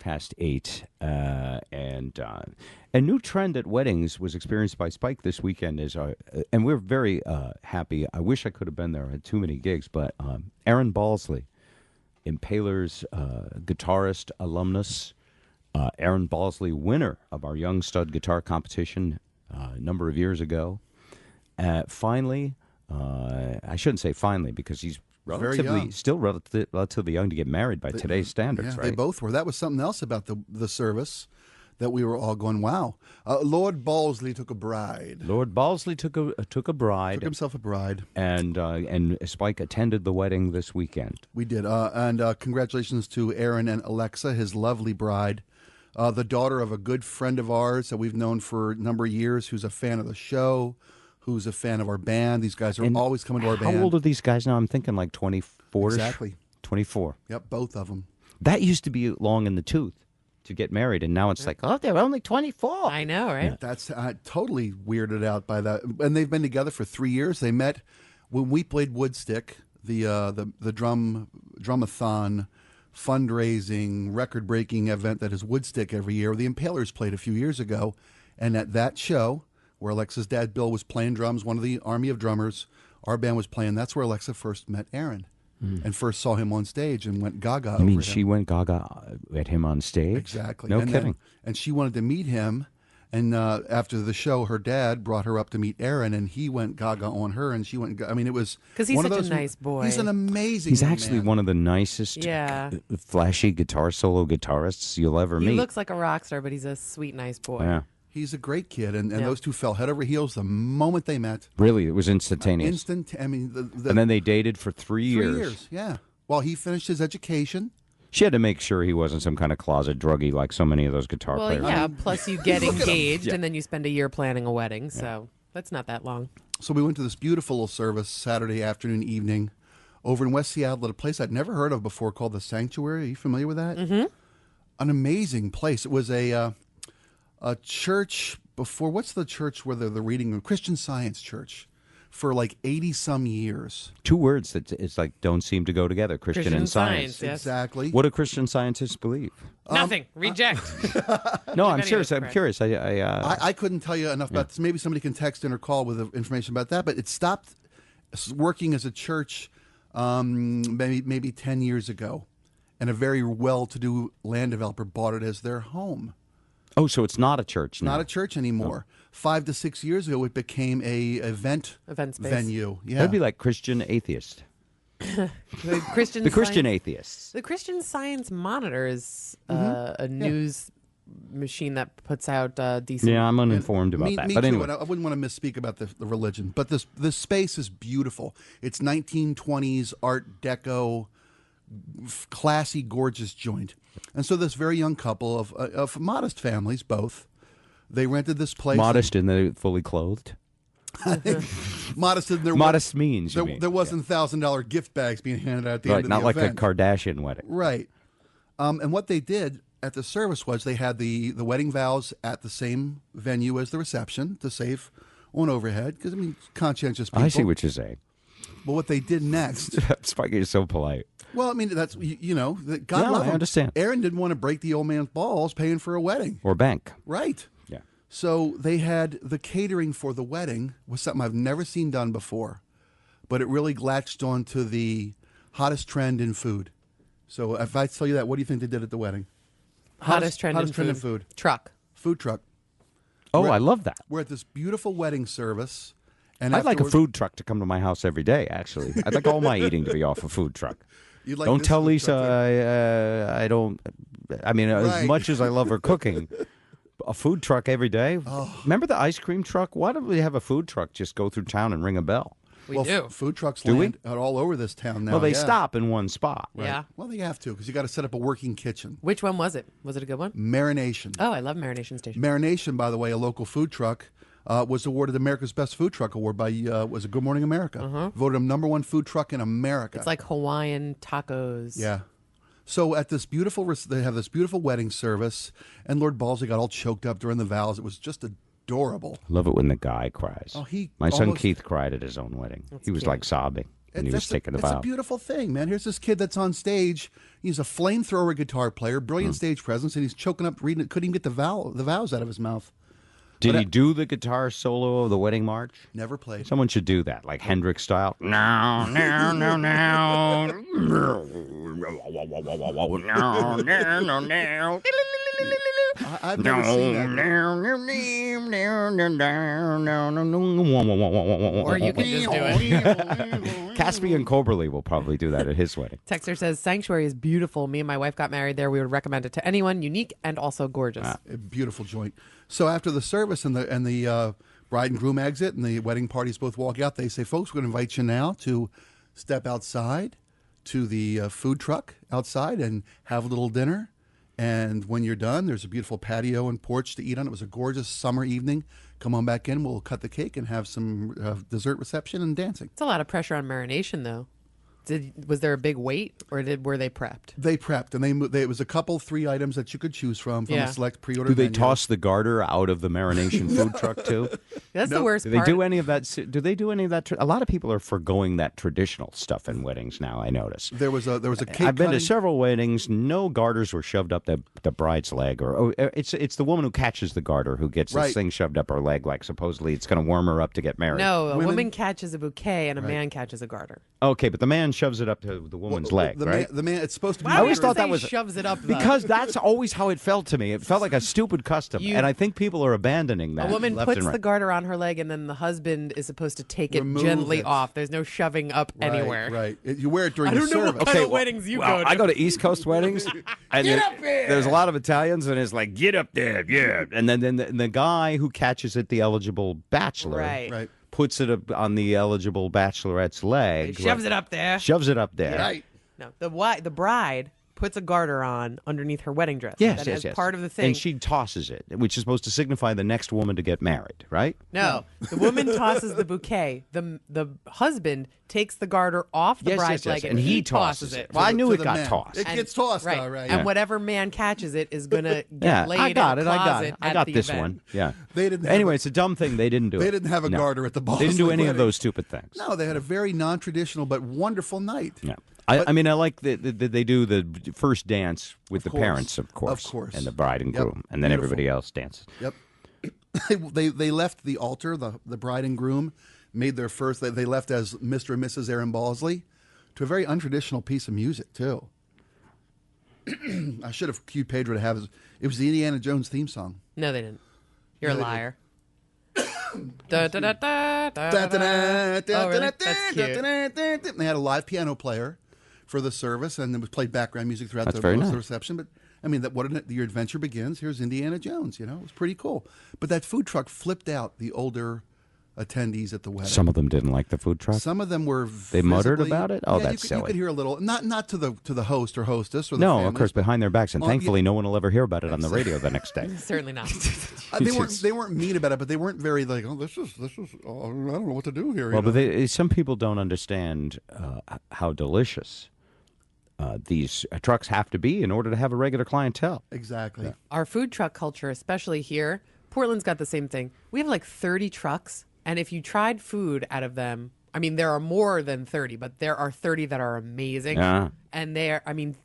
8. And a new trend at weddings was experienced by Spike this weekend. And we're very happy. I wish I could have been there. I had too many gigs. But Aaron Balsley, Impaler's guitarist, alumnus, Aaron Balsley, winner of our Young Stud Guitar Competition a number of years ago. Finally, I shouldn't say finally because he's still relatively young to get married by today's standards, right? They both were. That was something else about the service that we were all going, wow. Lord Balsley took a bride. Lord Balsley took a bride. Took himself a bride. And Spike attended the wedding this weekend. We did. And congratulations to Aaron and Alexa, his lovely bride. The daughter of a good friend of ours that we've known for a number of years, who's a fan of the show, who's a fan of our band. These guys are always coming to our band. How old are these guys now? I'm thinking like 24. Exactly. 24. Yep, both of them. That used to be long in the tooth to get married, and now it's like, oh, they're only 24. I know, right? Yeah. That's totally weirded out by that. And they've been together for 3 years. They met when we played Woodstick, the drumathon fundraising, record-breaking event that is Woodstick every year. The Impalers played a few years ago, and at that show, where Alexa's dad, Bill, was playing drums, one of the army of drummers, our band was playing. That's where Alexa first met Aaron and first saw him on stage and went gaga. You mean she went gaga at him on stage? Exactly. No kidding. And she wanted to meet him. And after the show, her dad brought her up to meet Aaron, and he went gaga on her, and she went. I mean, it was because he's such a nice boy. He's an amazing. He's actually man. One of the nicest, flashy guitar solo guitarists you'll ever meet. He looks like a rock star, but he's a sweet, nice boy. Yeah. He's a great kid, and those two fell head over heels the moment they met. Really, it was instantaneous. I mean, and then they dated for 3 years. 3 years, yeah. While he finished his education. She had to make sure he wasn't some kind of closet druggie like so many of those guitar players. Well, yeah, plus you get engaged, and then you spend a year planning a wedding, so that's not that long. So we went to this beautiful little service Saturday afternoon, evening, over in West Seattle at a place I'd never heard of before called The Sanctuary. Are you familiar with that? Mm-hmm. An amazing place. It was a church before, what's the church where the reading room? Christian Science Church. For like 80-some years. 2 words that it's like don't seem to go together. Christian and science. Yes. Exactly. What do Christian scientists believe? Nothing. Reject. No, I'm serious. I'm curious. I couldn't tell you enough about this. Maybe somebody can text in or call with information about that. But it stopped working as a church maybe 10 years ago. And a very well-to-do land developer bought it as their home. Oh, so it's not a church now. Not a church anymore. 5 to 6 years ago, it became a event space. venue. Yeah. That'd be like Christian atheist. The Christian atheists. The Christian Science Monitor is a news machine that puts out decent. Yeah, I'm uninformed about that. But too, anyway, and I wouldn't want to misspeak about the religion. But this space is beautiful. It's 1920s Art Deco, classy, gorgeous joint. And so this very young couple of modest families, both, they rented this place. Modest and they're fully clothed? Modest in their modest means, there wasn't $1,000 gift bags being handed out at the end of the not like event. a Kardashian wedding. Right. And what they did at the service was they had the wedding vows at the same venue as the reception to save on overhead, because, I mean, conscientious people. I see what you're saying. But what they did next... Spikey is so polite. Well, I mean, that's, God love him. I understand. Aaron didn't want to break the old man's balls paying for a wedding. Or bank. Right. Yeah. So they had the catering for the wedding was something I've never seen done before, but it really latched on to the hottest trend in food. So if I tell you that, what do you think they did at the wedding? Hottest trend in food. Truck. Food truck. Oh, I love that. We're at this beautiful wedding service. And I'd like a food truck to come to my house every day, actually. I'd like all my eating to be off a food truck. Like don't tell Lisa I don't... I mean, as much as I love her cooking, a food truck every day? Oh. Remember the ice cream truck? Why don't we have a food truck just go through town and ring a bell? We do. Food trucks land out all over this town now. Well, they stop in one spot. Right? Yeah. Well, they have to, because you got to set up a working kitchen. Which one was it? Was it a good one? Marination. Oh, I love Marination Station. Marination, by the way, a local food truck, was awarded America's Best Food Truck Award by was it Good Morning America. Voted them #1 food truck in America. It's like Hawaiian tacos. Yeah. So at this beautiful, they have this beautiful wedding service, and Lord Balsley got all choked up during the vows. It was just adorable. I love it when the guy cries. Oh, My son Keith cried at his own wedding. He was like sobbing. when he was taking the It's a vow. beautiful thing, man. Here's this kid that's on stage. He's a flamethrower guitar player, brilliant stage presence, and he's choking up reading it. Couldn't even get the vows out of his mouth. Did But he do the guitar solo of the wedding march? Never played. Someone should do that, like Hendrix style. No, no, no, no. No, no, no, no. I've never seen that. Or you can just do it. Caspian Coberly will probably do that at his wedding. Texter says, Sanctuary is beautiful. Me and my wife got married there. We would recommend it to anyone. Unique and also gorgeous. A beautiful joint. So after the service and the bride and groom exit and the wedding parties both walk out, they say, folks, we're going to invite you now to step outside to the food truck outside and have a little dinner. And when you're done, there's a beautiful patio and porch to eat on. It was a gorgeous summer evening. Come on back in. We'll cut the cake and have some dessert reception and dancing. It's a lot of pressure on marination, though. Was there a big wait, or were they prepped? They prepped, and it was a couple, 3 items that you could choose from Yeah. a select pre-order Do they menu. toss the garter out of the marination food truck too? That's the worst Do they part. do any of that? Do they do any of that? A lot of people are forgoing that traditional stuff in weddings now. I notice. There was a cake I've been to cutting. several weddings. No garters were shoved up the bride's leg, or it's the woman who catches the garter who gets Right. this thing shoved up her leg, like supposedly it's going to warm her up to get married. No, a Women- woman catches a bouquet and a man catches a garter. Okay, but the man shoves it up to the woman's leg, the right? Man, it's supposed to be. Why I always would you thought that say was shoves it up though? because that's always how it felt to me. It felt like a stupid custom, You- and I think people are abandoning that. a woman left puts and right. the garter on her leg, and then the husband is supposed to take it Remove gently it. off. There's no shoving up anywhere. Right. You wear it during I don't the know what service. kind of weddings you well, go to. I go to East Coast weddings, and there's a lot of Italians, and it's like, get up there, yeah. And then the guy who catches it, the eligible bachelor, Right. Right. puts it up on the eligible bachelorette's leg. Shoves it up there. Shoves it up there. Right. No, the bride puts a garter on underneath her wedding dress. Yes, that yes, is yes. part of the thing. And she tosses it, which is supposed to signify the next woman to get married, right? No, the woman tosses the bouquet. The husband takes the garter off the Yes, bride's yes, yes. leg And he tosses it. Well, To I the- knew to it the got man. tossed. It gets tossed, right. all right. And whatever man catches it is going to get Yeah, laid I got in it. a I got closet it. I at got the this event. one. Yeah. They didn't have Anyway, a- it's a dumb thing. They didn't do it. They didn't have a No. garter at the They didn't do Balsley any of wedding. those stupid things. No, they had a very non-traditional but wonderful night. Yeah. I mean, I like that they do the first dance with the course. parents, of course. Of course. And the bride and Yep. groom. And then Beautiful. everybody else dances. Yep. they left the altar, the bride and groom made their first, they left as Mr. and Mrs. Aaron Balsley to a very untraditional piece of music, too. I should have cued Pedro to have it was the Indiana Jones theme song. No, they didn't. You're a No, they liar. Da, da, da, da, da, da, da. Oh, really? That's cute. And they had a live piano player for the service, and it was played background music throughout That's the, very most of the nice. reception. But I mean, your adventure begins. Here's Indiana Jones. You know, it was pretty cool. But that food truck flipped out the older attendees at the wedding. Some of them didn't like the food truck. Some of them were. They muttered visibly- about it? Oh, yeah, that's you could, silly. You could hear a little, not to the host or hostess or the No, families, of course, but- behind their backs, and Oh, yeah. thankfully, no one will ever hear about it on the radio the next day. Certainly not. they weren't mean about it, but they weren't very like, oh, this is. Oh, I don't know what to do here. Well, you know? but some people don't understand how delicious these trucks have to be in order to have a regular clientele. Exactly. Our food truck culture, especially here, Portland's got the same thing. We have like 30 trucks, and if you tried food out of them, I mean, there are more than 30, but there are 30 that are amazing. Yeah. And they're, I mean,